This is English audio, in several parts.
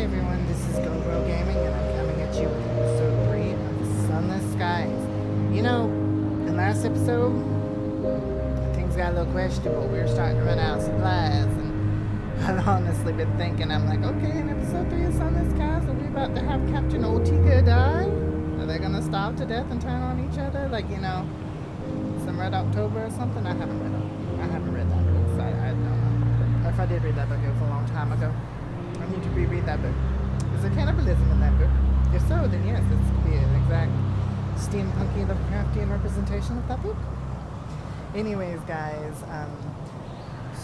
Hey everyone, this is GoldBroGaming and I'm coming at you with episode 3 of Sunless Skies. You know, in last episode, things got a little questionable. We were starting to run out of supplies and I've honestly been thinking, I'm like, okay, in episode 3 of Sunless Skies, are we about to have Captain Ortega die? Are they gonna starve to death and turn on each other? Like, you know, some Red October or something? I haven't read that book, so I don't know. Or if I did read that book, it was a long time ago. I need to reread that book. Is there cannibalism in that book? If so, then yes, this could be an exact steampunky Lovecraftian representation of that book. Anyways, guys,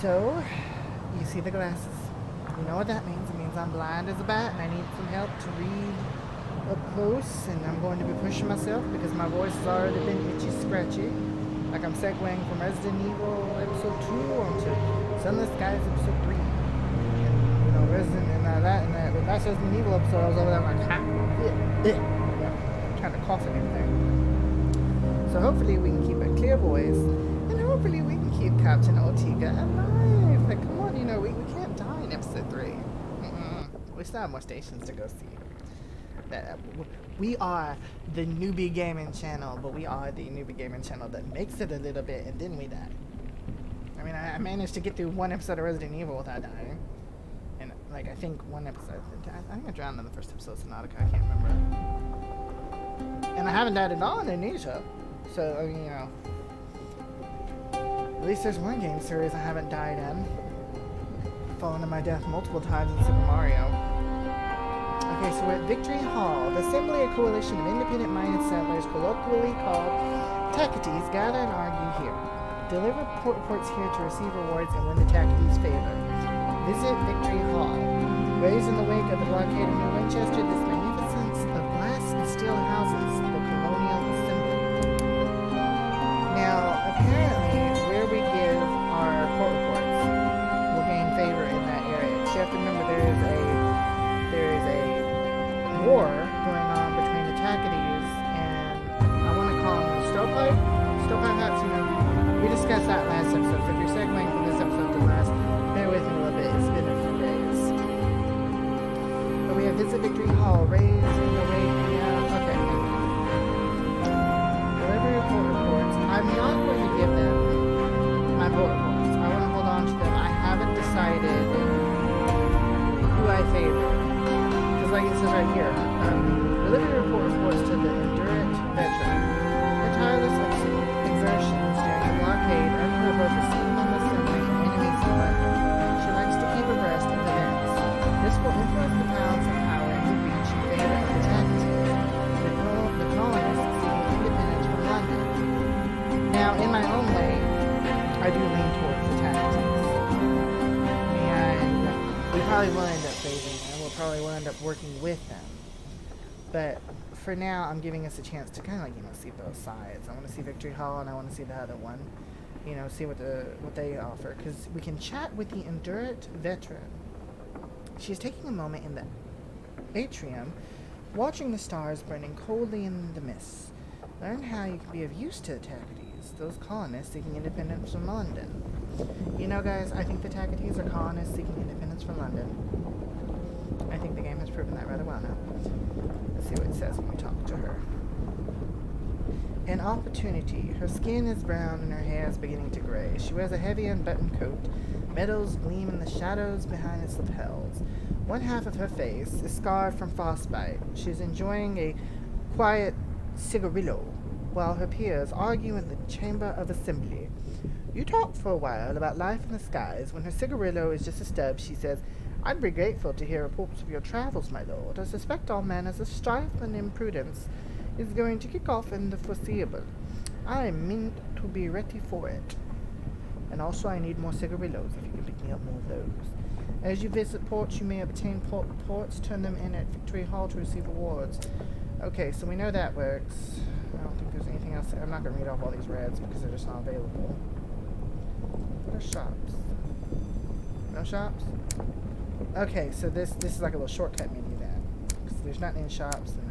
so you see the glasses. You know what that means. It means I'm blind as a bat and I need some help to read up close, and I'm going to be pushing myself because my voice has already been itchy scratchy. Like I'm segueing from Resident Evil episode 2 onto Sunless Skies episode 3. Resident in that last Resident Evil episode, I was over there like, trying to cough and everything. So hopefully we can keep a clear voice, and hopefully we can keep Captain Ortega alive. Like, come on, you know, we can't die in episode 3. We still have more stations to go see. We are the newbie gaming channel, but we are the newbie gaming channel that makes it a little bit, and then we die. I mean, I managed to get through one episode of Resident Evil without dying. And, like, I think one episode, I think I drowned in the first episode of Subnautica, I can't remember. And I haven't died at all in Amnesia. So, I mean, you know, at least there's one game series I haven't died in. Fallen to my death multiple times in Super Mario. Okay, so we're at Victory Hall. The Assembly, a coalition of independent-minded settlers, colloquially called Tacites, gather and argue here. Deliver reports here to receive rewards and win the Tacites' favor. Visit Victory Hall. Raised in the wake of the blockade of New Winchester, this magnificence of glass and steel houses the colonial assembly. Now, apparently, where we give our court reports will gain favor in that area. So you have to remember there is a war going on between the Tacites and I want to call them the Stovepipe Huts. You know, we discussed that last episode. So if you're segueing from this episode to last, bear with me a little bit. It's been a few days. But we have Visit Victory Hall. Raised in the wake. Okay. Deliver your court reports. I'm not going to give them my court reports. I want to hold on to them. I haven't decided who I favor. Because like it says right here, deliver your court reports to the endurant veteran. Her tireless exertions during the blockade earned her both esteem on the assembly and enemies alike. She likes to keep abreast of events. This will influence the pounds of power and the reach in favor of the Tacites, the colonists seeking independence from London. Now, in my own way, I do lean towards the Tacites. And we probably will end up favoring them. We'll probably will end up working with them. But for now, I'm giving us a chance to kind of, like, you know, see both sides. I want to see Victory Hall, and I want to see the other one. You know, see what they offer, because we can chat with the endurant veteran. She's taking a moment in the atrium, watching the stars burning coldly in the mist. Learn how you can be of use to the Tacites, those colonists seeking independence from London. You know, guys, I think the Tacites are colonists seeking independence from London. I think the game has proven that rather well now. Let's see what it says when we talk to her. An opportunity. Her skin is brown and her hair is beginning to gray. She wears a heavy unbuttoned coat. Metals gleam in the shadows behind its lapels. One half of her face is scarred from frostbite. She is enjoying a quiet cigarillo, while her peers argue in the chamber of assembly. You talk for a while about life in the skies. When her cigarillo is just a stub, she says, I'd be grateful to hear reports of your travels, my lord. I suspect all manners of strife and imprudence is going to kick off in the foreseeable. I mean to be ready for it. And also I need more cigarillos if you can pick me up more of those. As you visit ports, you may obtain port reports, turn them in at Victory Hall to receive awards. Okay, so we know that works. I don't think there's anything else. I'm not going to read off all these reds because they're just not available. What are shops? No shops? Okay, so this is like a little shortcut menu then. Because there's nothing in shops. And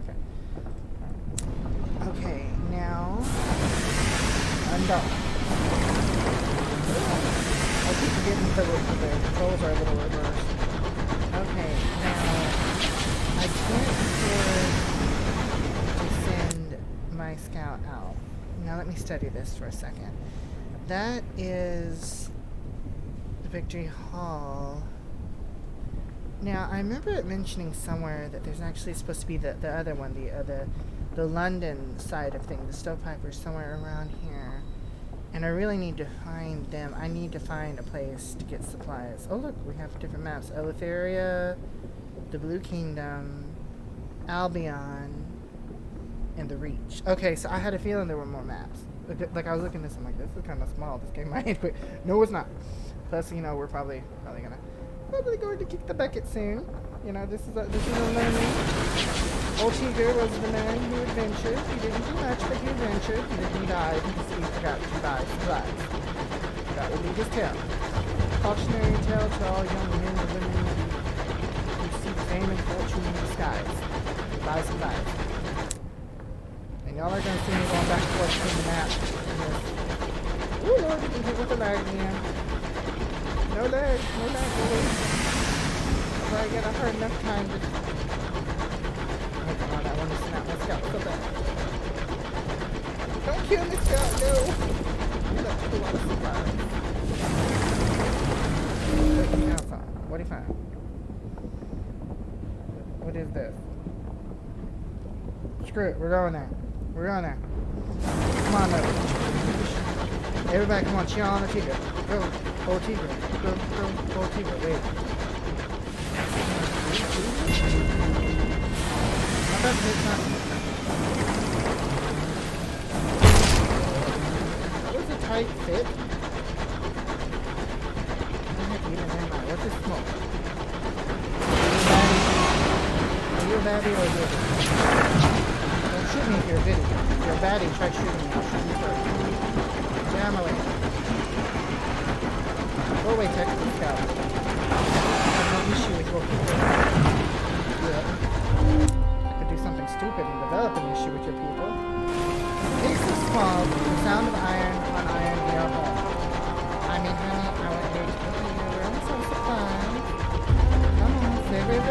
okay, now undock. I keep forgetting the controls are a little reversed. Okay, now study this for a second. That is the Victory Hall. Now, I remember it mentioning somewhere that there's actually supposed to be the other one, the London side of things, the Stovepipe, somewhere around here. And I really need to find them. I need to find a place to get supplies. Oh, look, we have different maps. Eleutheria, the Blue Kingdom, Albion, and the Reach. Okay, so I had a feeling there were more maps. Like I was looking at this, I'm like, this is kind of small. This game might. No, it's not. Plus, you know, we're probably going to kick the bucket soon. You know, this is a learning. Old Tiger was the man who adventured. He didn't do much, but he adventured. He didn't die because he forgot to buy supplies. That will be his tale. Cautionary tale to all young men and women who seek fame and fortune in disguise. Buy supplies. And y'all are going to see me going back and forth between the map. Ooh, Lord, you can hit with the lag again. No lag, boys. I get I've heard enough time to... Oh, come on, I want to snap my scalp so bad. Don't kill me, Scott, no! That took a lot of supplies. What do you find? What is this? Screw it, we're going there. Come on, though. Everybody, come on, cheer on the Tiger. Go, old Tiger. Go, old Tiger, wait. That was a tight fit. What's this smoke? Are you a baddie or a good? Don't shoot me if you're a video. If you're a baddie, try shooting me. I'll shoot you first. Get out of my way. Go away, technical scout. I have no issue with your people. I could do something stupid and develop an issue with your people. It's so small, the sound of iron on iron we are home. I mean, honey, I want you to put in your room some supplies. Come on, say big.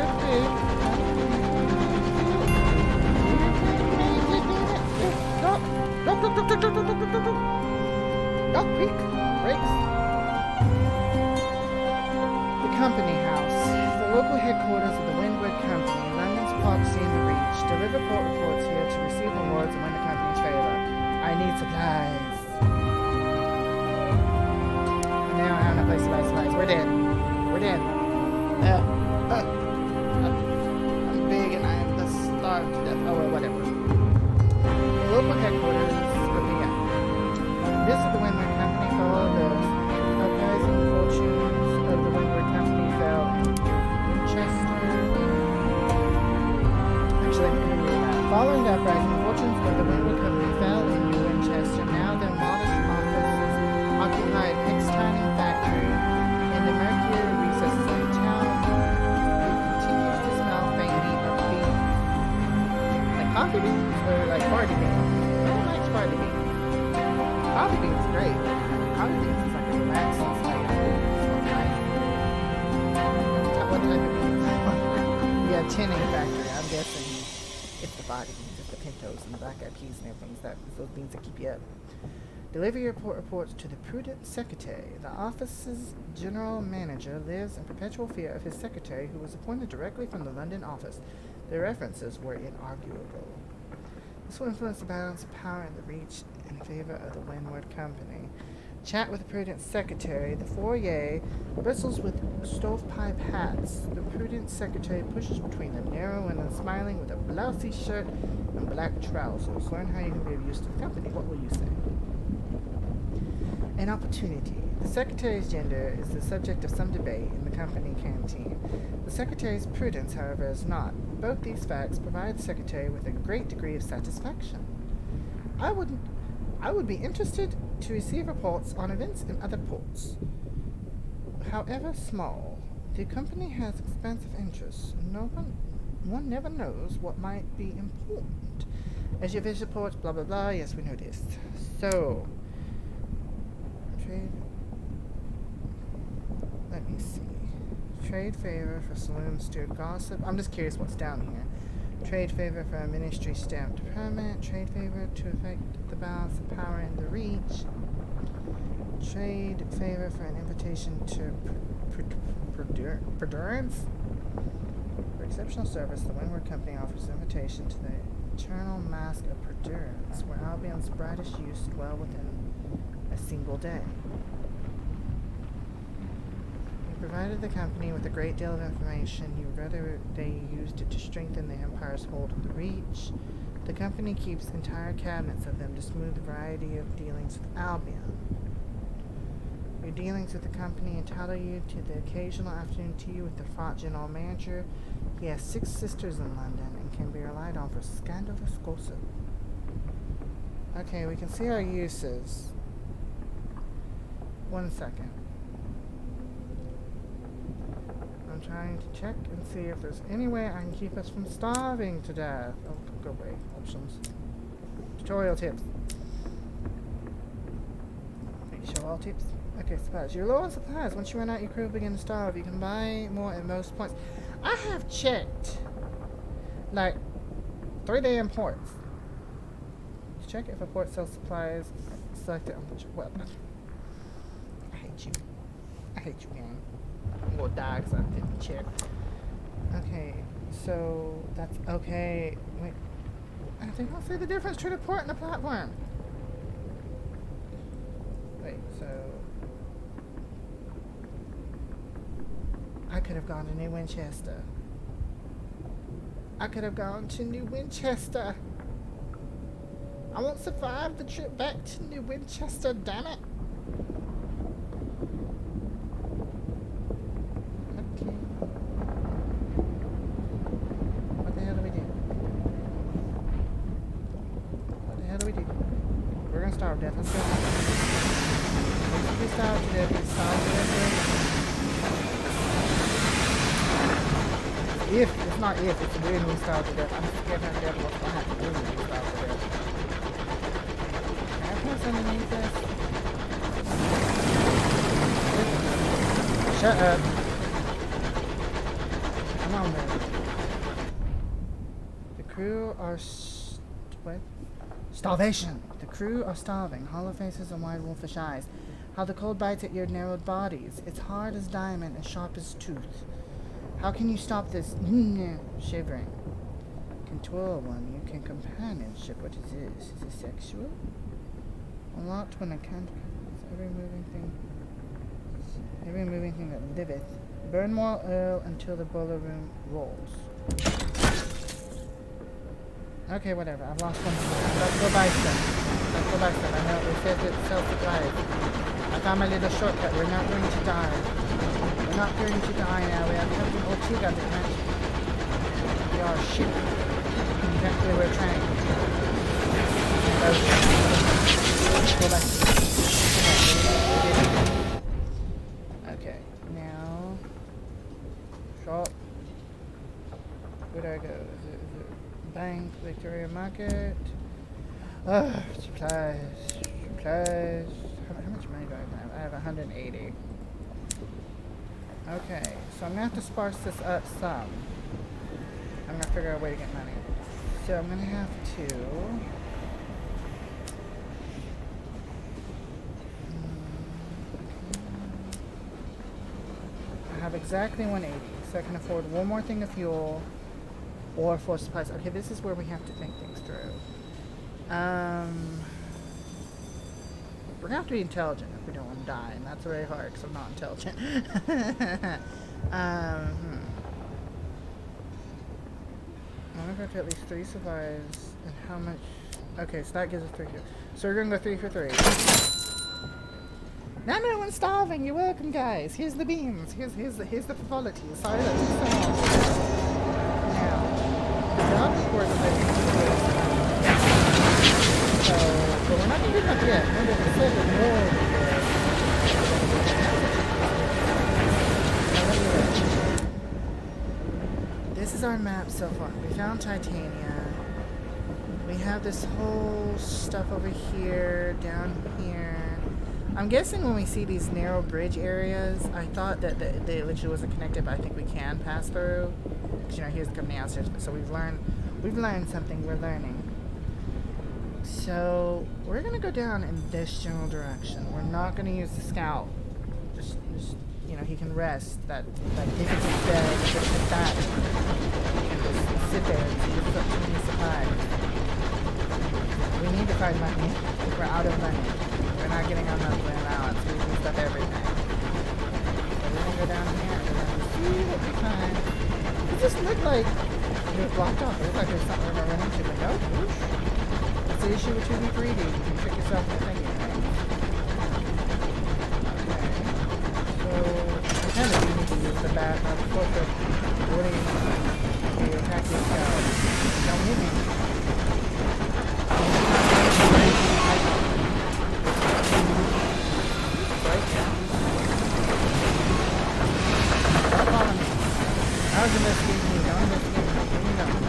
Stop, quick, brakes. The Company House, the local headquarters of the Windward Company, London's proxy in the Reach. Deliver port reports here to receive awards and win the company's favor. I need supplies. Now I have no place to buy supplies. We're dead. I'm big and I am the starved to death. Oh, well, whatever. The local headquarters looking at. This is the Windward Company for all those uprising fortunes of the Windward Company fell in Chester. Following the uprising, the fortunes of the Windward Company fell in Winchester. Now their modest offices occupy an ex-mining factory in the murkier recesses of the town. It continues to smell faintly of beans. Like coffee beans or like party beans? No one likes party beans. Coffee beans is great. Coffee beans is like a relaxing smell. What type of beans? Yeah, tinning factory, I'm guessing. It's the body beans, it's the pintos and the black eyed peas and everything. It's those beans that keep you up. Deliver your reports to the prudent secretary. The office's general manager lives in perpetual fear of his secretary, who was appointed directly from the London office. Their references were inarguable. This will influence the balance of power in the Reach in favor of the Windward Company. Chat with the prudent secretary. The foyer bristles with stovepipe hats. The prudent secretary pushes between them, narrow and unsmiling, with a blousy shirt and black trousers. Learn how you can be of use to the company. What will you say? An opportunity. The secretary's gender is the subject of some debate in the company canteen. The secretary's prudence, however, is not. Both these facts provide the secretary with a great degree of satisfaction. I would be interested to receive reports on events in other ports. However small, the company has expansive interests. One never knows what might be important. As your visit reports, blah blah blah. Yes, we know this. So, trade. Let me see. Trade favor for saloon steward gossip. I'm just curious what's down here. Trade favor for a ministry stamped permit. Trade favor to affect the balance of power in the reach. Trade favor for an invitation to Perdurance. For exceptional service, the Windward Company offers an invitation to the eternal mask of Perdurance, where Albion's brightest youths dwell within a single day. You provided the company with a great deal of information. You would rather they used it to strengthen the Empire's hold on the Reach. The company keeps entire cabinets of them to smooth the variety of dealings with Albion. Your dealings with the company entitle you to the occasional afternoon tea with the Fought General Manager. He has 6 sisters in London and can be relied on for scandalous gossip. Okay, we can see our uses. 1 second. I'm trying to check and see if there's any way I can keep us from starving to death. Oh, go away. Options. Tutorial tips. Show all tips. Okay, supplies. You're low on supplies. Once you run out, your crew begin to starve. You can buy more at most points. I have checked, like, 3 damn ports. Check if a port sells supplies. Select it on which. Well, I hate you. I hate you, man. I'm gonna die because I didn't check. Okay, so that's okay. Wait, they don't say the difference between a port and a platform. Wait, so I could have gone to New Winchester. I could have gone to New Winchester. I won't survive the trip back to New Winchester, damn it. Okay. What the hell do we do? What the hell do we do? We're gonna starve to death. Let's go. We starve to death. We starve to death. If, it's not if, it's when we starve to death. I'm scared to death what's going to happen when we starve to death. Can I press underneath this? Shut up. Come on, man. The crew are what? Starvation. The crew are starving. Hollow faces and wide wolfish eyes. How the cold bites at your narrowed bodies. It's hard as diamond and sharp as tooth. How can you stop this shivering? Can twirl one. You can companionship. What is this? Is it sexual? Unlocked when a can't. Every moving thing that liveth. Burn more oil until the boiler room rolls. Okay, whatever. I've lost one. Let's go buy stuff. Let's go buy stuff. I know it says it's self-supplied. I found my little shortcut. We're not going to die. We're not going to die now. We have Captain Ortega to catch. We are ship. Eventually we're trained. Go back. Okay, now shop. Where do I go? Is it Bank, Victoria Market? Supplies. Supplies. How much money do I have? I have 180. Okay, so I'm gonna have to sparse this up some. I'm gonna figure out a way to get money. So I'm gonna have to I have exactly 180, so I can afford one more thing of fuel or 4 supplies. Okay, this is where we have to think things through. We're gonna have to be intelligent if we don't want to die, and that's very hard because I'm not intelligent. I wonder if I have to at least 3 supplies, and how much? Okay, so that gives us 3 here. So we're gonna go 3 for 3. Now no one's starving. You're welcome, guys. Here's the beans. Here's the frivolity. Sorry that took so long. Now, the job report so, but we're not doing that yet. Remember, we said we're more. This is our map so far. We found Titania. We have this whole stuff over here, down here. I'm guessing when we see these narrow bridge areas, I thought that they literally wasn't connected, but I think we can pass through. Because, you know, here's the company outstairs. So we've learned We've learned something. We're learning. So we're gonna go down in this general direction. We're not gonna use the scout. Just you know, he can rest. That difficult bed, just like that. He can just sit there and use up too many supplies. We need to find money. We're out of money. We're not getting our monthly allowance. We've used up everything. So we're gonna go down here and we're gonna see what we find. It just looked like it was blocked off. It looked like there's something we're gonna run into, but no. Whoosh. That's the issue with 2D 3D. You can trick yourself into thinking things. Okay. So I kind of do need to use the bat on the corporate boarding to attack these guys. Don't hit me. Stop following me. I was investigating you. Don't investigate me. Leave me alone.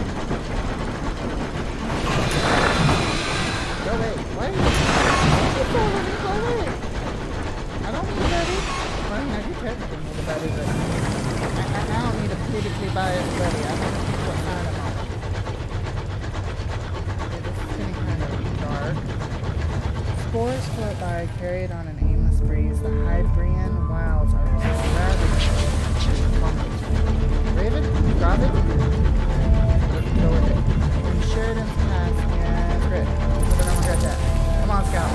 Go away. Why are you following me? Go away. I don't need a buddy. Well, you know, you technically need a buddy, but I don't need a politically biased buddy. I want to see what kind I'm on. Okay, this is getting kind of dark. Spores float by, carried on an aimless breeze. The Hybrian wilds are ravaged. Raven? Gravid? Let's go with it. When Sheridan's pass, yeah, it's great. But don't regret that. Come on, Scout.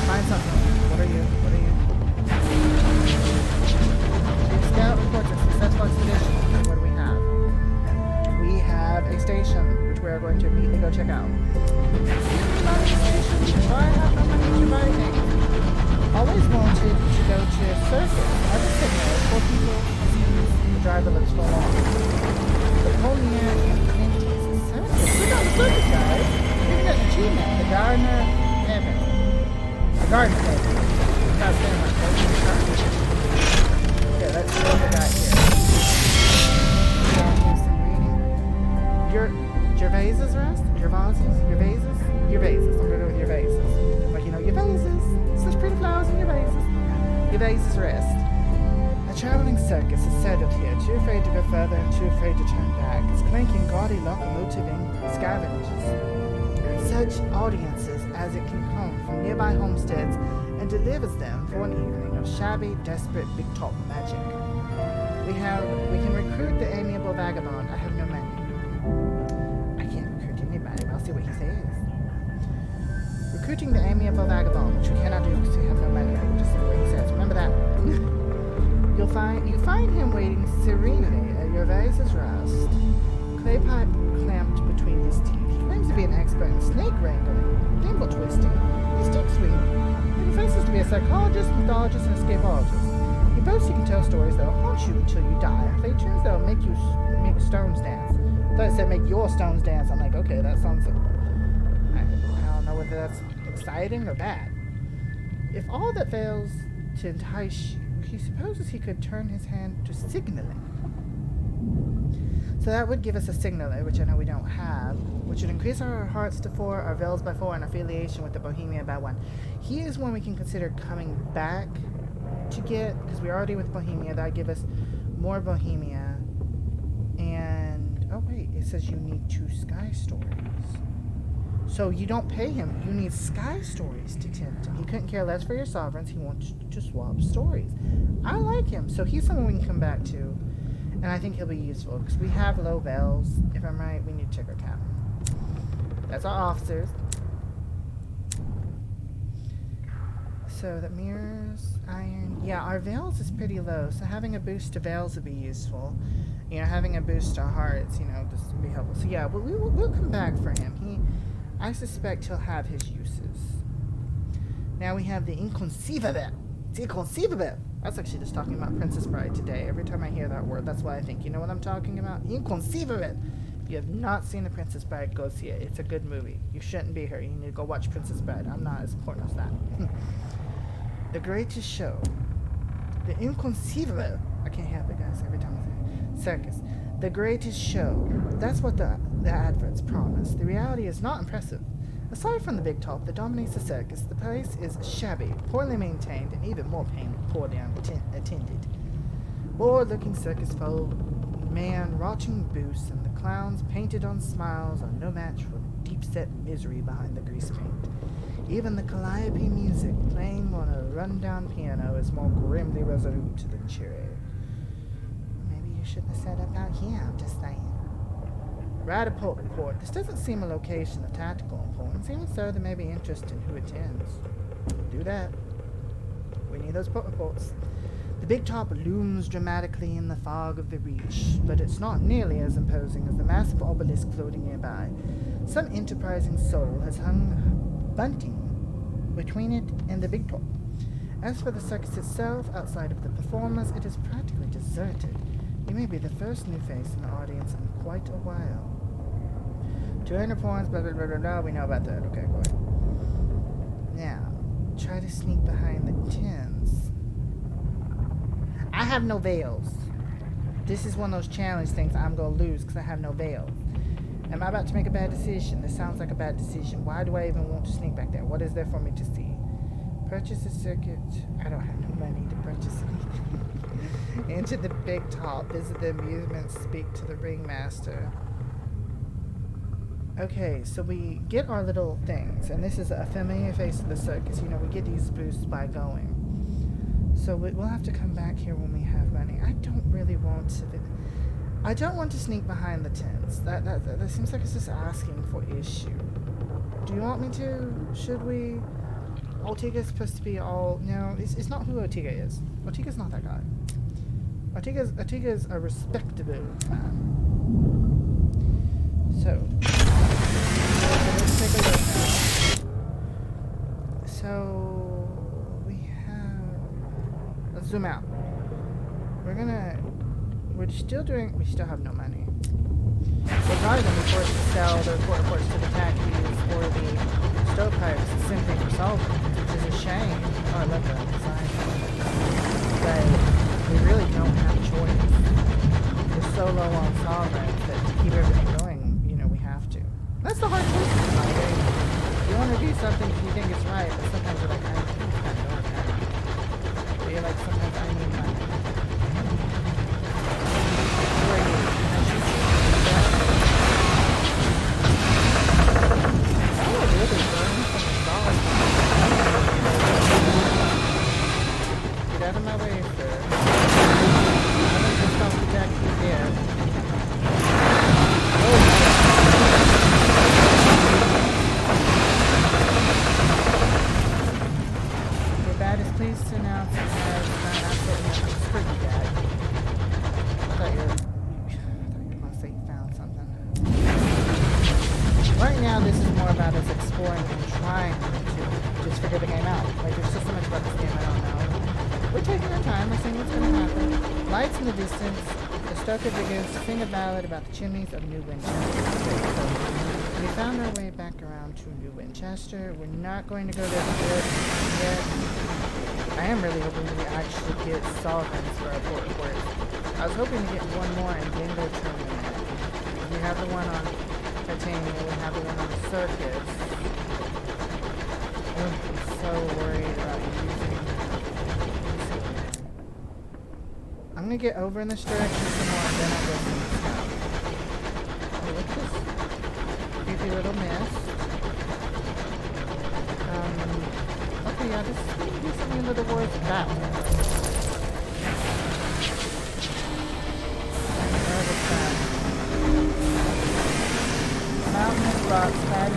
Find something. What are you? What are you? The Scout reports a successful expedition. What do we have? We have a station, which we are going to immediately go check out. Not a station. Why have no money to buy things? Always wanted to go to a circus. I just said no. 4 people. The driver looks full on. The Polier and Clint's circus. We got the circus, guys. We got the achievement. The Gardener Heaven. The Garden Heaven. Not saying much. Okay, let's see what we got here. Some reading. Your Gervaises rest? Gervaises? Gervaises? Gervaises. I'm gonna go with Gervaises. Like, you know, Gervaises. Such pretty flowers in Gervaises. Gervaises rest. A traveling circus is settled here, too afraid to go further and too afraid to turn back. Its clanking, gaudy locomotiving scavengers such audiences as it can come from nearby homesteads and delivers them for an evening of shabby, desperate, big-top magic. We can recruit the amiable vagabond. I have no money. I can't recruit anybody, but I'll see what he says. Recruiting the amiable vagabond, which we cannot do because we have no money. I will just see what he says. Remember that. You find him waiting serenely at your vase's rest, clay pipe clamped between his teeth. He claims to be an expert in snake wrangling, thimble twisting, and stick swinging. He professes to be a psychologist, mythologist, and escapologist. He boasts he can tell stories that will haunt you until you die, and play tunes that will make stones dance. I thought it said make your stones dance. I'm like, okay, that sounds... I don't know whether that's exciting or bad. If all that fails to entice you, he supposes he could turn his hand to signaling. So that would give us a signaler, which I know we don't have, which would increase our hearts to 4, our veils by 4, and our affiliation with the Bohemia by 1. He is one we can consider coming back to get, because we're already with Bohemia. That would give us more Bohemia. And, oh wait, it says you need 2 sky stories. So you don't pay him. You need sky stories to tempt him. He couldn't care less for your sovereigns. He wants to swap stories. I like him. So he's someone we can come back to. And I think he'll be useful. Because we have low bells. If I'm right, we need to check our cap. That's our officers. So that mirrors, iron. Yeah, our veils is pretty low. So having a boost to veils would be useful. You know, having a boost to hearts, you know, just would be helpful. So yeah, we'll come back for him. I suspect he'll have his uses. Now we have the inconceivable. It's inconceivable. I was actually just talking about Princess Bride today. Every time I hear that word, that's what I think. You know what I'm talking about? Inconceivable. If you have not seen The Princess Bride, go see it. It's a good movie. You shouldn't be here. You need to go watch Princess Bride. I'm not as important as that. The greatest show. The inconceivable. I can't help it, guys. Every time I say it. Circus. The greatest show. That's what the adverts promise. The reality is not impressive. Aside from the big top that dominates the circus, the place is shabby, poorly maintained, and even more poorly attended. Bored-looking circus folk man, rotting boots, and the clowns painted on smiles are no match for the deep-set misery behind the grease paint. Even the calliope music playing on a run-down piano is more grimly resolute than cheery. Maybe you shouldn't have set up out here, I'm just saying. Radiport report. This doesn't seem a location of tactical importance. Even so, there may be interest in who attends. Do that. We need those port reports. The big top looms dramatically in the fog of the reach, but it's not nearly as imposing as the massive obelisk floating nearby. Some enterprising soul has hung bunting between it and the big top. As for the circus itself, outside of the performers, it is practically deserted. You may be the first new face in the audience in quite a while. 200 points, blah, blah, blah, blah, blah. We know about that. Okay, go ahead. Now, try to sneak behind the tins. I have no veils. This is one of those challenge things I'm going to lose because I have no veils. Am I about to make a bad decision? This sounds like a bad decision. Why do I even want to sneak back there? What is there for me to see? Purchase a circuit. I don't have no money to purchase anything. Enter the big top. Visit the amusement. Speak to the ringmaster. Okay, so we get our little things. And this is a familiar face of the circus. You know, we get these boosts by going. So we'll have to come back here when we have money. I don't really want to... I don't want to sneak behind the tents. That seems like it's just asking for issue. Do you want me to? Should we? Ortega's supposed to be all... No, it's not who Ortega is. Ortega's not that guy. Ortega's a respectable man. So, let's take a look now. So, we have... Let's zoom out. We're still doing... We still have no money. We're probably going to be forced to sell the report reports to the khakis or the stovepipes simply for solvent, which is a shame. Oh, I love that design. But we really don't have a choice. We're so low on solvent that to keep everything going, you know, we have to. That's the hard choice in life. You want to do something if you think it's right, but sometimes you're like, I think it's kind of okay. But you're like, sometimes I need money. Get out of my way, sir. I'm gonna just stop the taxi there. Your bad is pleased to announce it has found absolutely nothing springy bad. I thought you were gonna say you found something. Right now, this is more about us exploring and trying to just figure the game out. Like, there's just so much about this game I don't know. We're taking our time. We're seeing what's going to happen. Lights in the distance. The stoker begins to sing a ballad about the chimneys of New Winchester. We found our way back around to New Winchester. We're not going to go there yet. I am really hoping that we actually get solvents for our port reports. I was hoping to get one more and then go terminate. We have the one on Titania. We have the one on the circus. I'm so worried about using... I'm gonna get over in this direction some more and then I'll go see the scout. Oh, look at this creepy little mist. Okay, yeah, this is gonna be something into the word battle. Mountainous rocks clad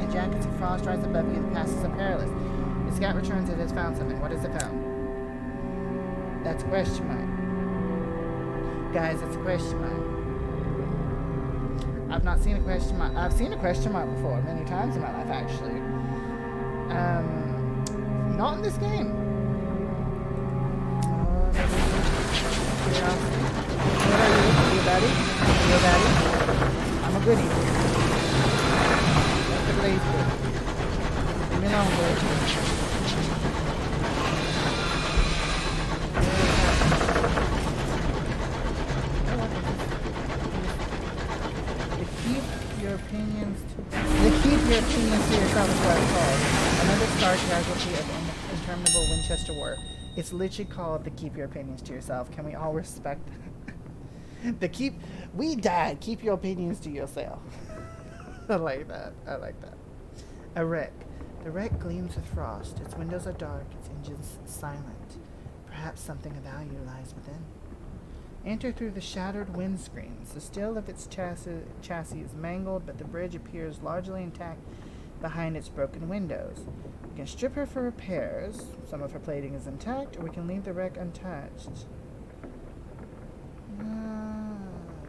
in jackets of frost rise above you. The passes are perilous. The scout returns it has found something. What has it found? That's a question mark. Guys, it's a question mark. I've not seen a question mark. I've seen a question mark before, many times in my life, actually. Not in this game. What are you? Are you a baddie? Are you a baddie? I'm a goodie. That's the blaze good. Leave me alone, boy. Keep your opinions to yourself is what it's called. Another star casualty of an interminable Winchester war. It's literally called the keep your opinions to yourself. Can we all respect that? We died. Keep your opinions to yourself. I like that. I like that. A wreck. The wreck gleams with frost. Its windows are dark. Its engines silent. Perhaps something of value lies within. Enter through the shattered windscreens. The steel of its chassis is mangled, but the bridge appears largely intact behind its broken windows. We can strip her for repairs. Some of her plating is intact, or we can leave the wreck untouched.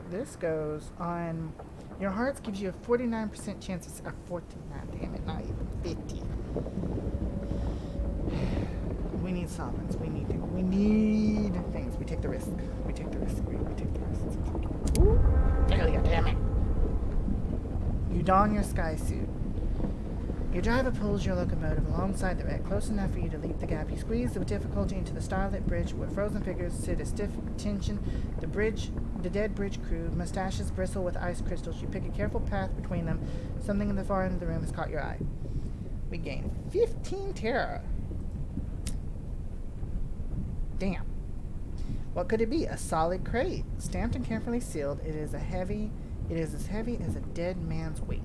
This goes on. Your hearts gives you a 49% chance of 49. Damn it, not even 50. We need solvents. We need things. We take the risk. We take the risk. We take the risk. Ooh, failure, damn it. You don your sky suit. Your driver pulls your locomotive alongside the wreck, close enough for you to leap the gap. You squeeze with difficulty into the starlit bridge where frozen figures sit at stiff tension. The dead bridge crew, mustaches bristle with ice crystals. You pick a careful path between them. Something in the far end of the room has caught your eye. We gain 15 terror. Damn. What could it be? A solid crate. Stamped and carefully sealed, it is as heavy as a dead man's weight.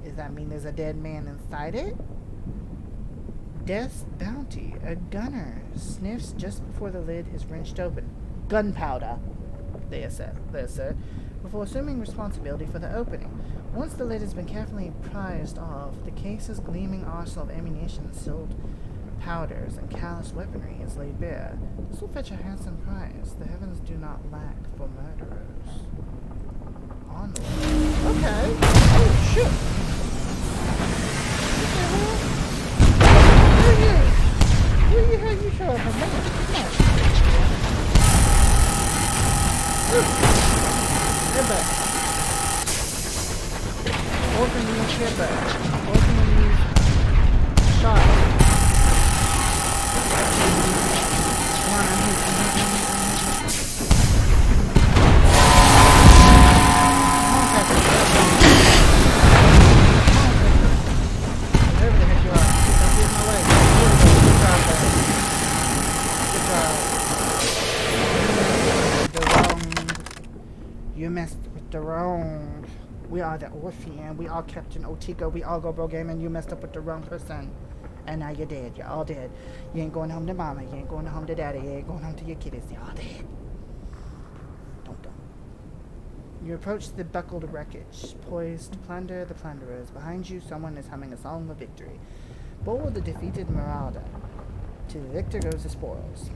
Does that mean there's a dead man inside it? Death's bounty. A gunner sniffs just before the lid is wrenched open. Gunpowder, they assert, before assuming responsibility for the opening. Once the lid has been carefully prized off, the case's gleaming arsenal of ammunition, sealed powders, and callous weaponry is laid bare. This will fetch a handsome prize. The heavens do not lack for murderers. Onward. Okay. Oh, shit. Where the hell you show up from, man? Come on. Headbutt. Orphan use headbutt. Orphan use shot. Come on, I'm hitting. You messed with the wrong. We are the Orphean. We all Captain Otika. We all GoldBroGaming. You messed up with the wrong person. And now you're dead. You're all dead. You ain't going home to mama. You ain't going home to daddy. You ain't going home to your kiddies. You're all dead. Don't. You approach the buckled wreckage, poised to plunder the plunderers. Behind you, someone is humming a song of victory. Bold the defeated Marauder. To the victor goes the spoils.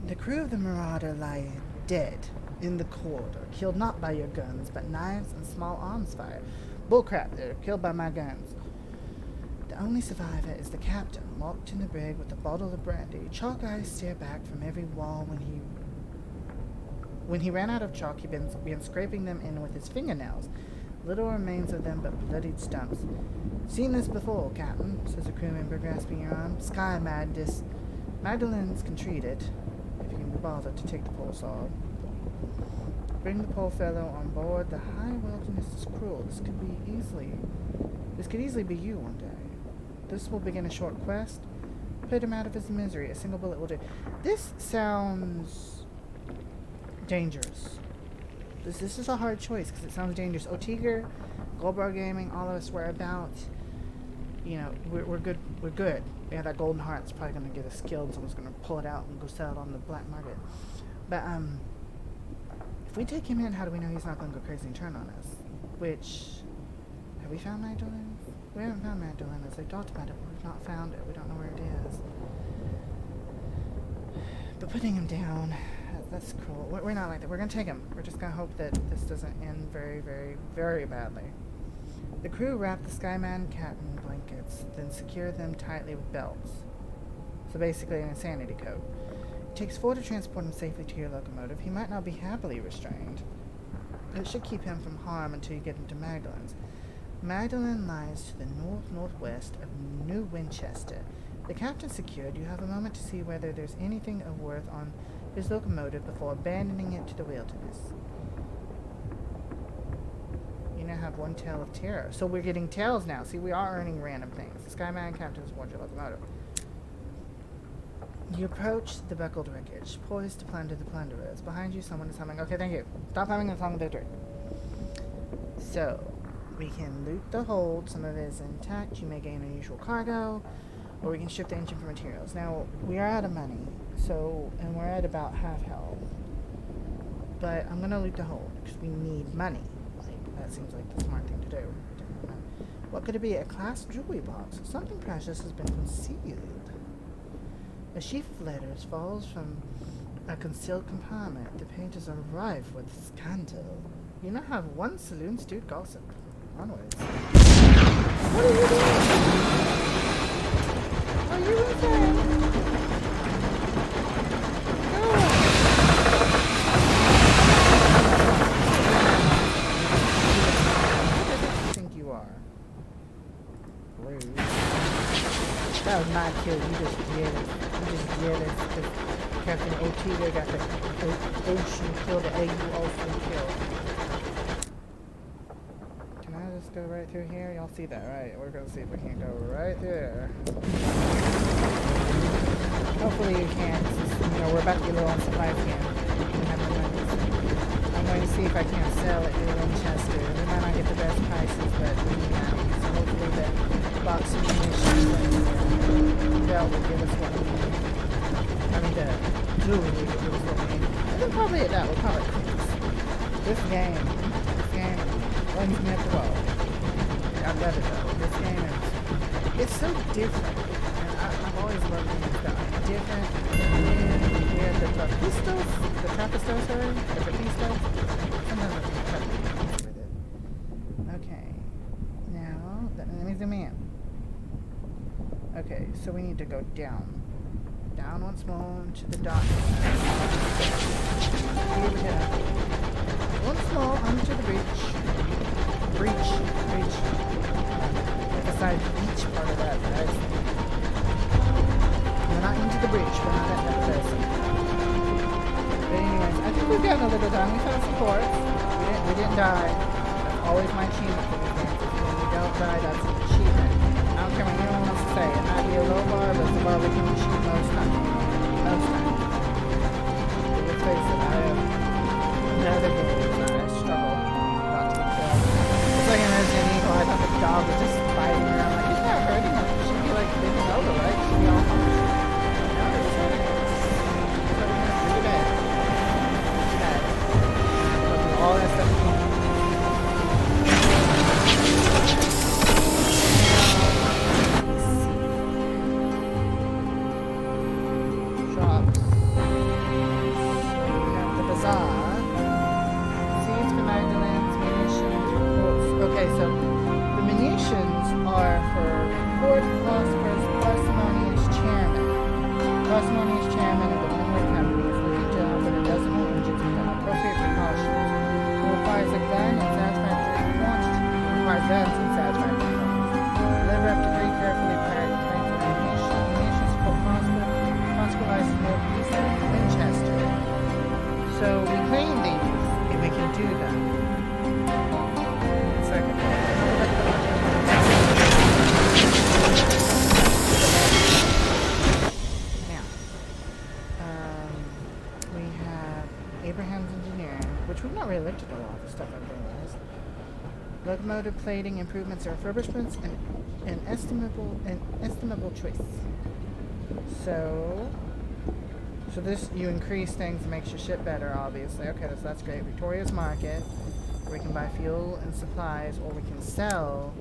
The crew of the Marauder lie dead in the corridor, killed not by your guns, but knives and small arms fire. Bullcrap, they're killed by my guns. The only survivor is the captain, locked in the brig with a bottle of brandy. Chalk eyes stare back from every wall. When he ran out of chalk, he began scraping them in with his fingernails. Little remains of them but bloodied stumps. Seen this before, Captain, says a crew member, grasping your arm. Sky madness. Magdalene's can treat it, if you can be bothered to take the poor soul. Bring the poor fellow on board. The high wilderness is cruel. This could easily be you one day. This will begin a short quest. Put him out of his misery. A single bullet will do. This sounds dangerous. This is a hard choice because it sounds dangerous. Otiger, GoldBroGaming, all of us were about. You know, we're good. We're good. Yeah, that golden heart's probably gonna get us killed. Someone's gonna pull it out and go sell it on the black market. But if we take him in, how do we know he's not gonna go crazy and turn on us? Which, have we found Magdalene? We haven't found Magdalene. As they talked about it, but we've not found it. We don't know where it is. But putting him down, that's cruel. We're not like that. We're gonna take him. We're just gonna hope that this doesn't end very, very, very badly. The crew wrap the Skyman cat in blankets, then secure them tightly with belts. So basically an insanity coat. It takes 4 to transport him safely to your locomotive. He might not be happily restrained, but it should keep him from harm until you get into Magdalene's. Magdalene lies to the north-northwest of New Winchester. The captain secured, you have a moment to see whether there's anything of worth on his locomotive before abandoning it to the wilderness. You now have 1 tale of terror. So we're getting tales now. See, we are earning random things. The Skyman captain's aboard your locomotive. You approach the buckled wreckage, poised to plunder the plunderers. Behind you, someone is humming. Okay, thank you. Stop humming the song of victory. So, we can loot the hold. Some of it is intact. You may gain unusual cargo, or we can ship the engine for materials. Now, we are out of money, and we're at about half health. But I'm gonna loot the hold because we need money. Like, that seems like the smart thing to do. What could it be? A class jewelry box. Something precious has been concealed. A sheaf of letters falls from a concealed compartment. The pages are rife with scandal. You now have one saloon stewed gossip. Onwards. What are you doing? Are you insane? Go! Who do you think you are? Rude. That was my kill. You just jealous. Because Captain O'Teeter got the ocean kill, the AU ocean kill. Can I just go right through here? Y'all see that, right? We're gonna see if we can go right there. Hopefully you can. We're about to get a little on supplies again. I'm going to see if I can't sell it here in Winchester. We might not get the best prices, but we need money. So hopefully the box of munitions and belt will give us what we need. I mean, the jewelry will give us what we need. And then probably at that, we'll call it quits. This game runs me up the wall. I love it though. This game it's so different. And I've always loved games that are different. And the trapistos, sorry, the trapistos, sometimes I can cut with it. Okay, now, let me zoom in. Okay, so we need to go down. Down once more to the dock. Here we go. Once more onto the breach. Breach. Emphasize each part of that, guys. We're not into the breach, we're not at that person. But anyways, I think we've gotten a little done. We found some quartz. We didn't die. That's always my achievement for these games. When you don't die, that's an achievement. I don't care what anyone wants to say. It might be a low bar, but it's a bar we can achieve most times. Most times. But let's face it, I have another game that I struggle not to kill. It's like in Resident Evil, I thought the dog was just fighting around. Like, it's not hurting her. It should be like bending over, right? It should be all fine. No, it's hurting her. It's hurting her pretty bad. Pretty bad. But with all that stuff again. Locomotive plating improvements or refurbishments, an estimable choice. So this, you increase things and makes your ship better, obviously. Okay, so that's great. Victoria's Market, where we can buy fuel and supplies, or we can sell.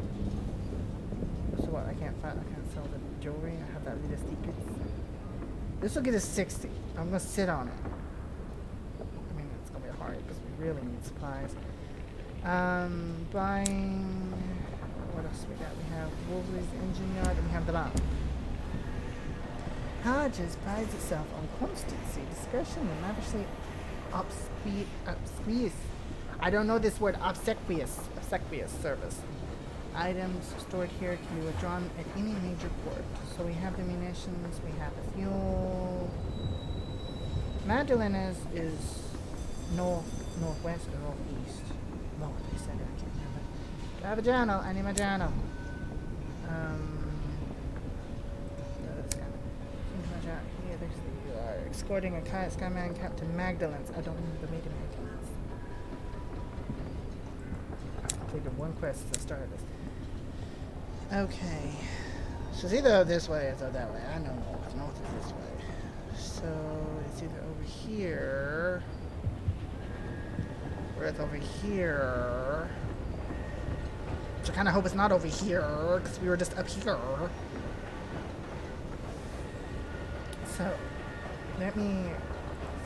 So what? I can't sell the jewelry. I have that little secret. This will get us 60. I'm gonna sit on it. I mean, it's gonna be hard because we really need supplies. Buying, what else we got? We have Wolseley's engine yard, and we have the bomb. Hodges prides itself on constancy, discretion, and lavishly obsequious. I don't know this word, obsequious service. Items stored here can be withdrawn at any major port. So we have the munitions, we have the fuel. Magdalena's is northwest or northeast. North, they said it, I can't remember. Do I have a journal? I need my journal. That's kind of my journal here. you are escorting a Skyman cap to Magdalene's. I don't remember the meeting Magdalene's. Completed one quest at the start of this. Okay. So it's either this way or that way. I know north. North is this way. So it's either over here. Or it's over here. Which I kind of hope it's not over here, because we were just up here. So, let me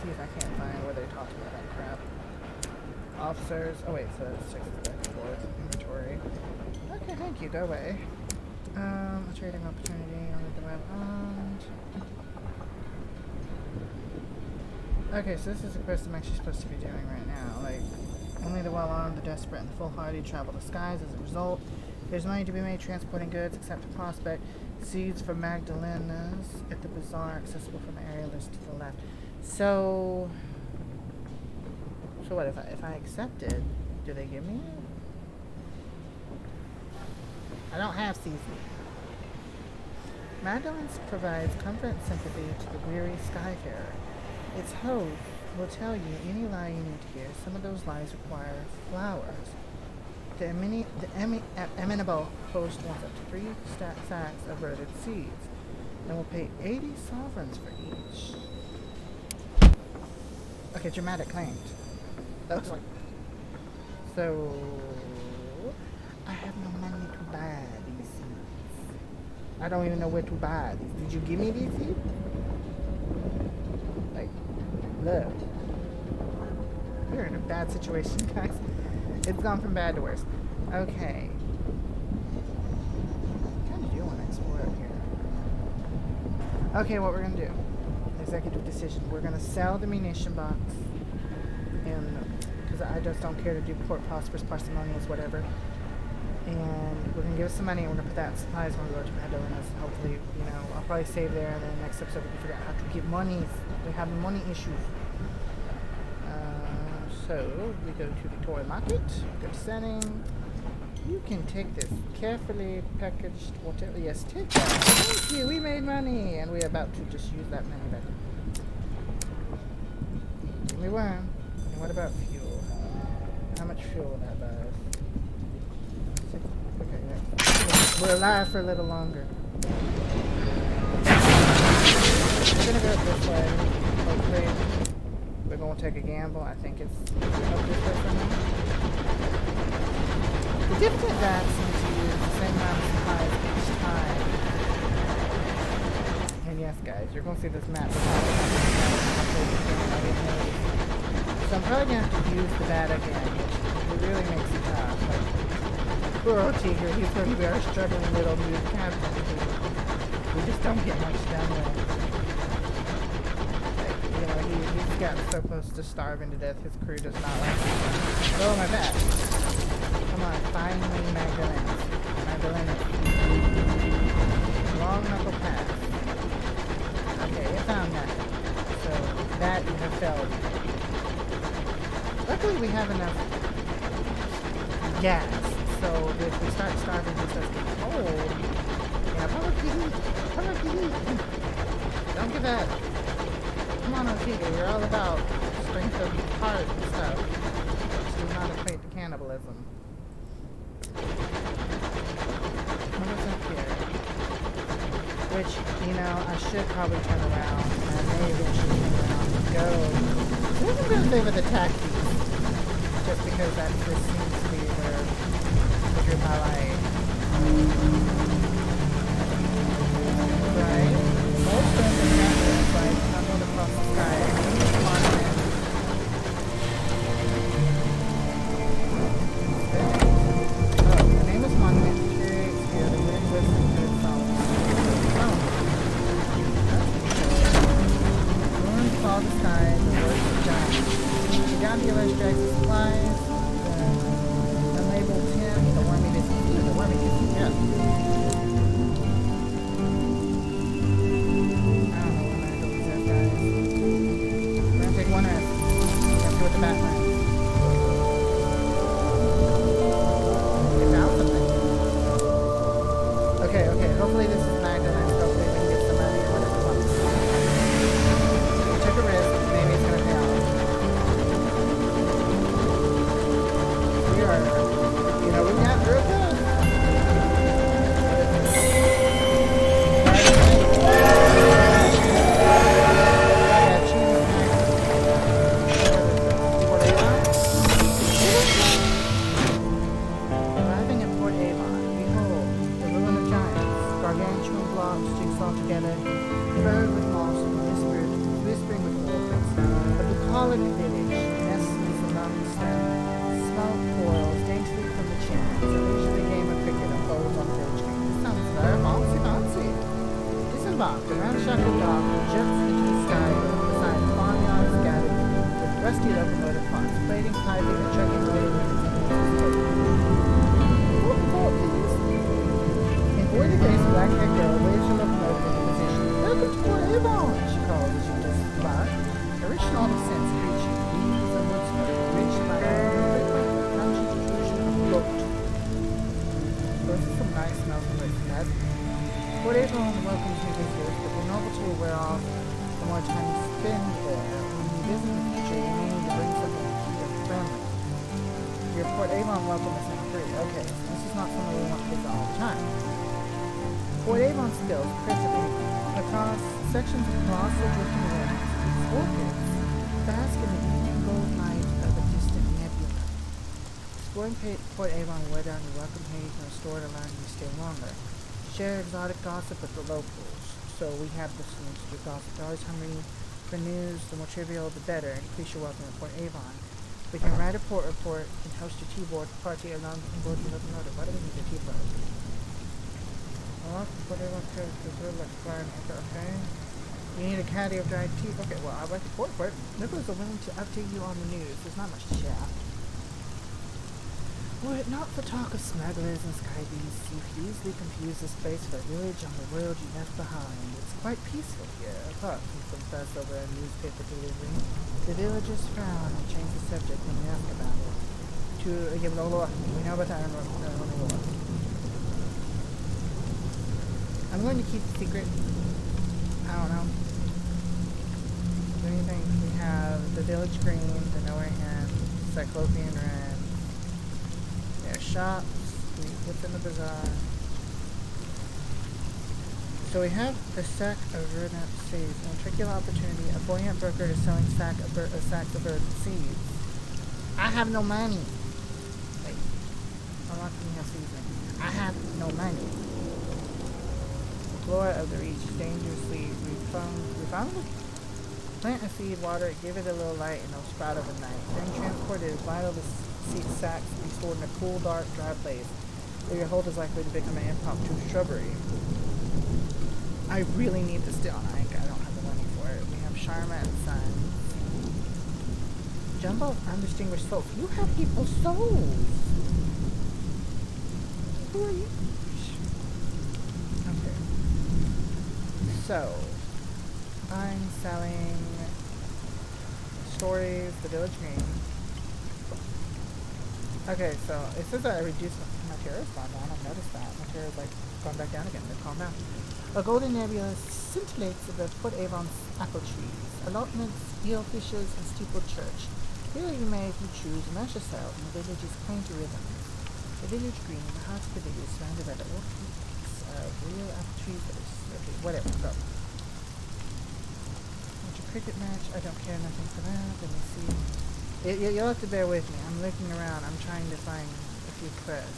see if I can't find where they're talking about that crap. Officers. Oh wait, so let's check this back and forth. Inventory. Okay, thank you. Go away. A trading opportunity on the web. Okay, so this is a quest I'm actually supposed to be doing right now. Like, only the well-armed, the desperate, and the foolhardy travel the skies. As a result, there's money to be made transporting goods, except to prospect seeds for Magdalena's at the bazaar, accessible from the area list to the left. So what if I accept it? Do they give me it? I don't have seasoning. Magdalene's provides comfort and sympathy to the weary skyfarer. Its host will tell you any lie you need to hear. Some of those lies require flowers. The amenable host wants up to 3 sacks of rooted seeds and will pay 80 sovereigns for each. Okay, dramatic claims. That was like... So... I have no money to buy these seeds. I don't even know where to buy these. Did you give me these seeds? Like, look. We're in a bad situation, guys. It's gone from bad to worse. Okay. I kind of do want to explore up here. Okay, what we're going to do. Executive decision. We're going to sell the munition box. Because I just don't care to do port prosperous, parsimonious, whatever. And we're going to give us some money, and we're going to put that in supplies when we go to Magdalena's. Hopefully, you know, I'll probably save there, and then the next episode we can figure out how to get money. We have money issues. So, we go to Victoria Market, go to setting. You can take this carefully packaged whatever. Yes, take that. Thank you, we made money, and we're about to just use that money back. Give me one. And what about fuel? How much fuel will that buy us? Okay, we're alive for a little longer. We're gonna go this way, hopefully. We're going to take a gamble. I think it's up this way for now. The difficult bats seem to use the same amount of supplies each time. And yes, guys, you're going to see this map. So I'm probably going to have to use the bat again, which really makes it tough. Like, poor Otiger, he's going to be our struggling little new captain. We just don't get much done with. He's gotten so close to starving to death, his crew does not like him. Oh, my bad. Come on, finally Magdalene. Long knuckle pass. Okay, it found that. So, that you have failed. Luckily we have enough gas, so if we start starving, it starts getting cold. Yeah, probably. Don't give that. Come on, Otiga, you're all about strength of heart and stuff. Do not equate to cannibalism. What is up here? Which, you know, I should probably turn around. I may eventually turn around and go. I think I'm going to favor the taxis. Just because that just seems to be where the group I like. Right? Most of them are like tumbled across the sky. Oh, the name is Monument. Here, the wind whistling to its song. Oh. Storms fall the sky, the words of giants. The gondola drags the supplies, the labeled Tim, the wormy biscuit. The wormy biscuit, yeah. One rest. Let's see what the bat lands. It's out something. Okay. Hopefully this is Magdalene. Hopefully we can get some money or whatever we want. You know, we got real good. Arriving at Port Avon, behold, the ruin of giants, gargantuan blocks jigsaw together, furrowed with moss and whispering with orchids. A bucolic village nestles among smoke coils daintily from the chimneys. A leisurely game of cricket unfolds on the village green. This sounds very fancy. Disembarked, a ramshackle dock juts into the sky beside farmyards scattered with rusty locomotive parts, plating, piping, and chugging away with its an oily faced black-haired girl waves her locomotive into position. Welcome to Port Avon, she calls as you disembark. A rich knot of scents greets you. Leaves and wood smoke, rich by the crunchy intrusion of goat. Those are some nice smells from places, guys. Port Avon welcomes new visitors, but the novelty will wear off the more time you spend there. When you visit in the future, you may need to bring something to keep your family. Your Port Avon welcome is not free. Okay, so this is not something we want to visit all the time. Port Avon spills principally across sections of colossal drifting winds. These orchids bask in the evening gold light of a distant nebula. Exploring Port Avon will wear down your welcome page and restore it, allowing you to stay longer. Share exotic gossip with the locals. So we have this news gossip. They're always hungry for news. The more trivial, the better. Increase your welcome at Port Avon. We can write a port report and host a tea board party along board your locomotive. Why do we need a tea board? Well, Port Avon characters are like flying. Okay. You need a caddy of dried teeth. Okay, well, I'd like to port for it. Nibblers are willing to update you on the news. There's not much to share. Were it not for talk of smugglers and sky beasts, you could easily confuse this place for a village on the world you left behind. It's quite peaceful here, apart from some fuss over a newspaper delivery. The villagers frown and change the subject when you ask about it. We know about that. I'm going to keep the secret. I don't know. What do you think? We have the village green, the nowhere hen, cyclopean red. Shops, what's in the bazaar. So we have the sack of verdant seeds. An intriguing opportunity. A buoyant broker is selling sacks of verdant seeds. I have no money. Wait. Unlocking your season. I have no money. Flora of the reach. Dangerously refound. Plant a seed, water it, give it a little light, and it'll sprout overnight. During transport, it is vital to seed sacks to be stored in a cool, dark, dry place, where your hold is likely to become an impromptu shrubbery. I really need this still, and I don't have the money for it. We have Sharma and Sons. Jumbo of undistinguished souls. You have people's souls! Who are you? Okay. So, I'm selling stories, the village green. Okay, so it says that I reduced my terror's gone down. I've noticed that. My terror's like gone back down again. They've calmed down. A golden nebula scintillates above Port Avon's apple trees, allotments, eel fishes, and steepled church. Here you may, if you choose, immerse yourself in the village's quaint rhythms. The village green, the heart of the village, is surrounded by the orchids of real apple trees. Okay, whatever. So. Cricket match, I don't care nothing for that. Let me see. You'll have to bear with me. I'm looking around. I'm trying to find a few quests.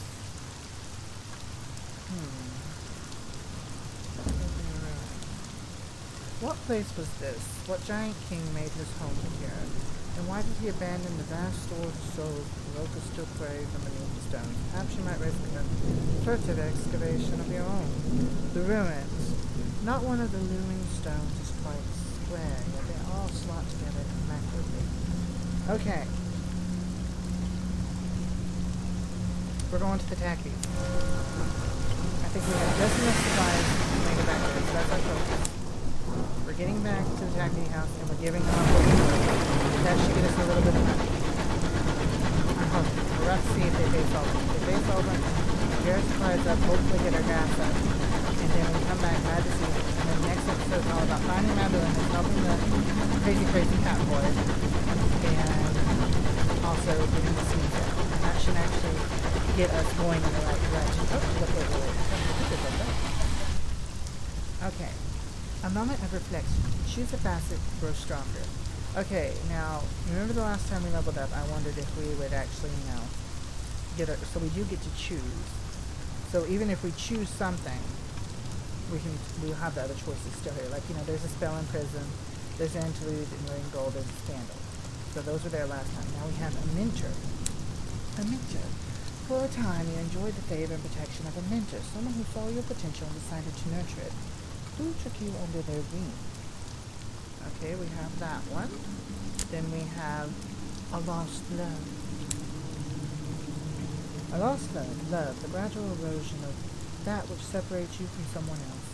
What place was this? What giant king made his home here? And why did he abandon the vast stores of souls the locusts still prey from beneath the stones? Perhaps you might risk a furtive excavation of your own. The ruins. Not one of the looming stones is quite square, yet they all slot together immaculately. Okay. We're going to the taxi. I think we have just enough supplies to make it back there, so that's our focus. We're getting back to the taxi house and we're giving them a focus. That should get us a little bit of money. I'm hoping. We'll have to see if they pay solvent. If they pay solvent, get our supplies up, hopefully get our gas up. And then when we come back, glad to see it. And then the next episode is all about finding Madeline and helping the crazy cat boy. And also getting the seeds out. And that should can actually get us going in the right direction. Oh, wait. Okay. A moment of reflection. Choose a facet, grow stronger. Okay, now, remember the last time we leveled up, I wondered if we would actually, so we do get to choose. So even if we choose something, we'll have the other choices still here. Like, there's a spell in prison, there's an interlude in Ring Gold, there's a scandal. So those were there last time. Now we have a mentor. A mentor. For a time, you enjoyed the favor and protection of a mentor, someone who saw your potential and decided to nurture it. Who took you under their wing? Okay, we have that one. Then we have a lost love. A lost love, the gradual erosion of that which separates you from someone else.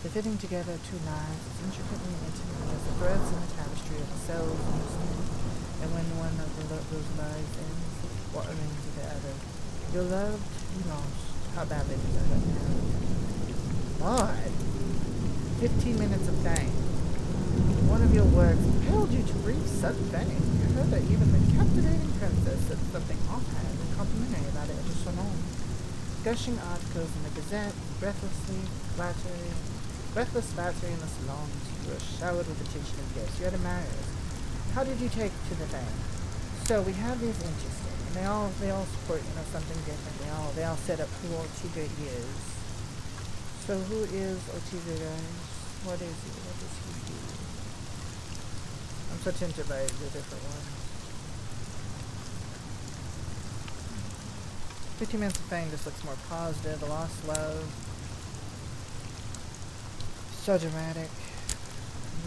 The fitting together of two lives as intricately and intimately as the threads in the tapestry of the cells in your skin. And when one of those lives ends, what remains of the other? You're loved, you lost. How badly does that hurt now? Lord! 15 minutes of fame. One of your works compelled you to breathe sudden fame. You heard that even the captivating princess said something offhand and complimentary about it to Salon. Gushing articles in the Gazette, breathless flattery in the salons. You were showered with attention and gifts. You had admirers. How did you take to the fame? So we have these interesting, and they all support something different. They all set up who Ortega is. So who is Ortega, guys? What is he? What does he do? I'm so tempted by the different ones. 15 minutes of fame just looks more positive. The lost love. So dramatic.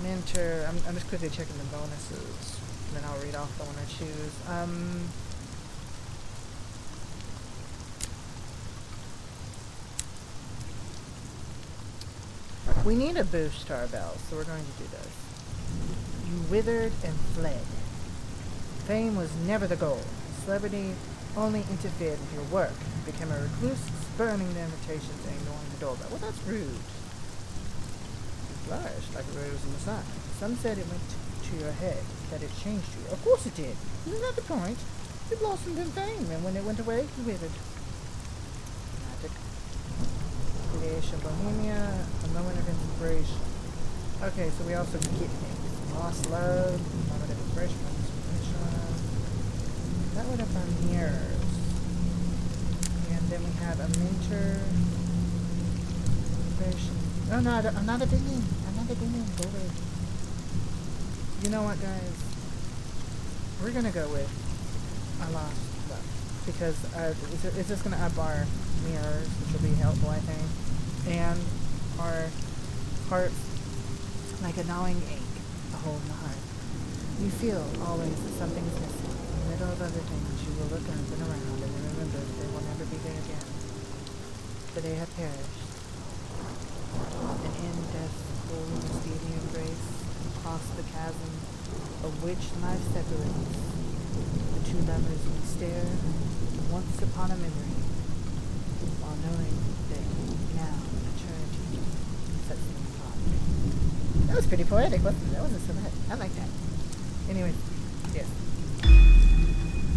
Mentor. I'm just quickly checking the bonuses. And then I'll read off the one I choose. We need a boost to our bells, so we're going to do this. You withered and fled. Fame was never the goal. Celebrity only interfered with your work. You became a recluse, spurning the invitations and ignoring the doorbell. Well, that's rude. You flourished like a rose in the sun. Some said it went to your head, that it changed you. Of course it did. Isn't that the point? You blossomed in fame, and when it went away, you withered. Magic. Creation, Bohemia, a moment of inspiration. Okay, so we also get things. Lost love, moment of inspiration, that would have been mirrors. And then we have a mentor. Inspiration. Oh no, another demon. Another demon. Go away. You know what, guys? We're gonna go with a lost love. Because it's just gonna up our mirrors, which will be helpful, I think. And our hearts, like a gnawing ache, a hole in the heart. You feel always that something is missing. In the middle of other things, you will look up and around and remember that they will never be there again. For they have perished. And in death's full misleading embrace, across the chasm of which life separates, the two lovers may stare once upon a memory, while knowing that now eternity sets them apart. That was pretty poetic, wasn't it? That wasn't so bad. I like that. Anyway, yes.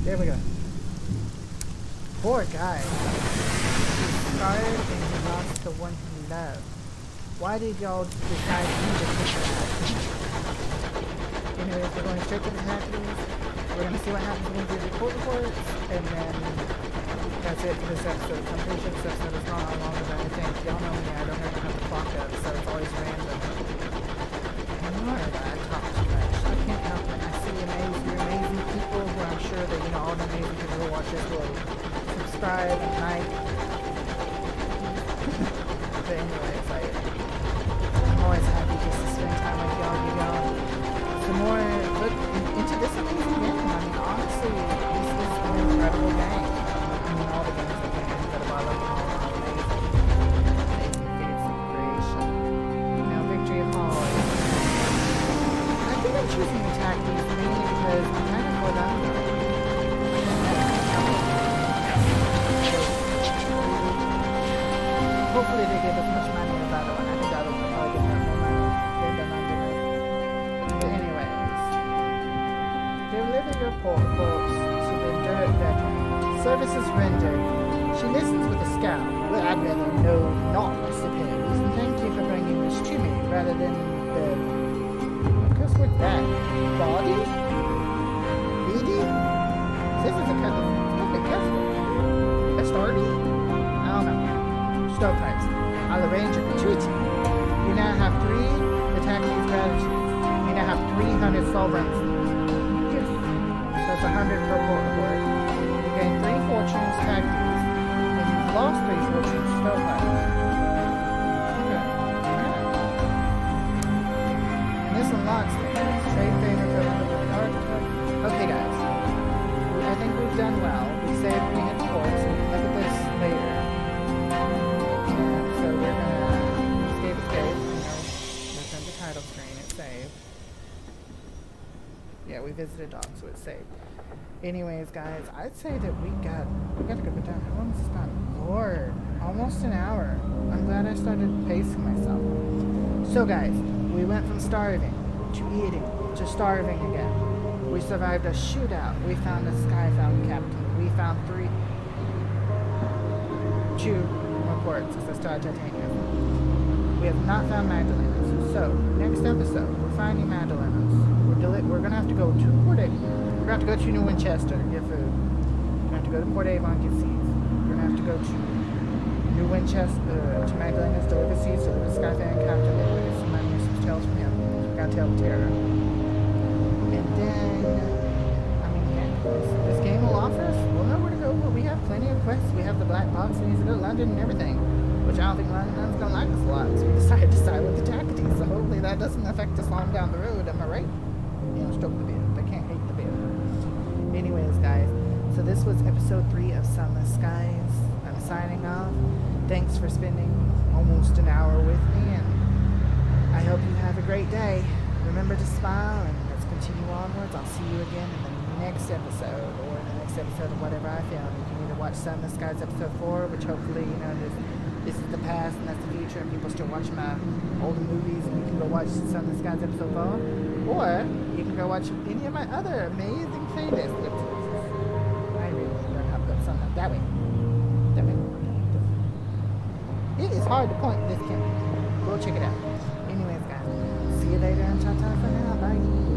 There we go. Poor guy. He's scarred and he lost the one he loved. Why did y'all decide to just pick her out? Anyways, we're going straight to the happenings. We're going to see what happens when we do the court reports, and then that's it for this episode. I'm pretty sure this episode is not longer than I think. Y'all know me, I don't ever have the clock up, so it's always random. I'm sorry that I talk too much. I can't help it. I see amazing people who I'm sure that, all the amazing people who watch this will subscribe and like. But anyways, I'm always happy just to spend time with y'all, give y'all some more look into this amazing game. I mean, honestly, this is an incredible game. I mean, all the games are incredible. I love them all. Amazing. Amazing feats of creation. Victory Hall. I think I'm choosing the tactics mainly because I'm kind of for that. Hopefully they give us much money in the battle, and I think that'll probably give them more money than the non-donate. But anyways, deliver your corpse to the dirt veterans. Services rendered. She listens with a scowl. Well, I'd rather know not, I suppose. And thank you for bringing this to me, rather than the... What curse word that? Body? Bidi? This is a kind of... Lovely cuss word. Bastardi? I don't know. Stovepipes. I'll arrange a gratuity. You now have 3 attack these gratitudes. You now have 300 sovereigns. Yes. That's 100 per report. You gain 3 fortunes tag these. And you've lost 3 fortunes stovepipes. Okay. Alright. And this unlocks things. Trade favor for the archetype. Okay, guys. I think we've done well. We saved we hit ports. We can look at this later. And so we're gonna escape. That's on the title screen. It's saved. Yeah, we visited dogs, so it's saved. Anyways, guys, I'd say that we got a good bit done. How long has this been? Lord, almost an hour. I'm glad I started pacing myself. So, guys, we went from starving to eating to starving again. We survived a shootout. We found a Skyfound captain. We found 2 reports of Star Titanium. We have not found Magdalena's. So, next episode, we're finding Magdalena's. We're gonna have to go to Port Avon. We're gonna have to go to New Winchester to get food. We're gonna have to go to Port Avon get seeds. We're gonna have to go to New Winchester to Magdalena's, deliver seeds, deliver Skyfan captain, maybe we get some money, some tales from him. We gotta tell Tara. And then, I mean, yeah, this game will offer us. We'll know where to go. We have plenty of quests. We have the black box. We need to go to London and everything. Which I don't think London's gonna like us a lot. So we decided to side with the taxi. So hopefully that doesn't affect us long down the road. Am I right? You know, stroke the beard. They can't hate the beard. Anyways, guys. So this was episode 3 of Sunless Skies. I'm signing off. Thanks for spending almost an hour with me, and I hope you have a great day. Remember to smile, and let's continue onwards. I'll see you again in the next episode, or in the next episode of whatever I film. You can either watch Sunless Skies episode 4, which hopefully, you know, this is the past and that's the future, and people still watch my older movies, and you can go watch Sunless Skies episode 4, or you can go watch any of my other amazing playlists. I really learn how to put something that way. That way. It is hard to point this camera. Go check it out. Anyways, guys, see you later, and ta-ta for now. Bye.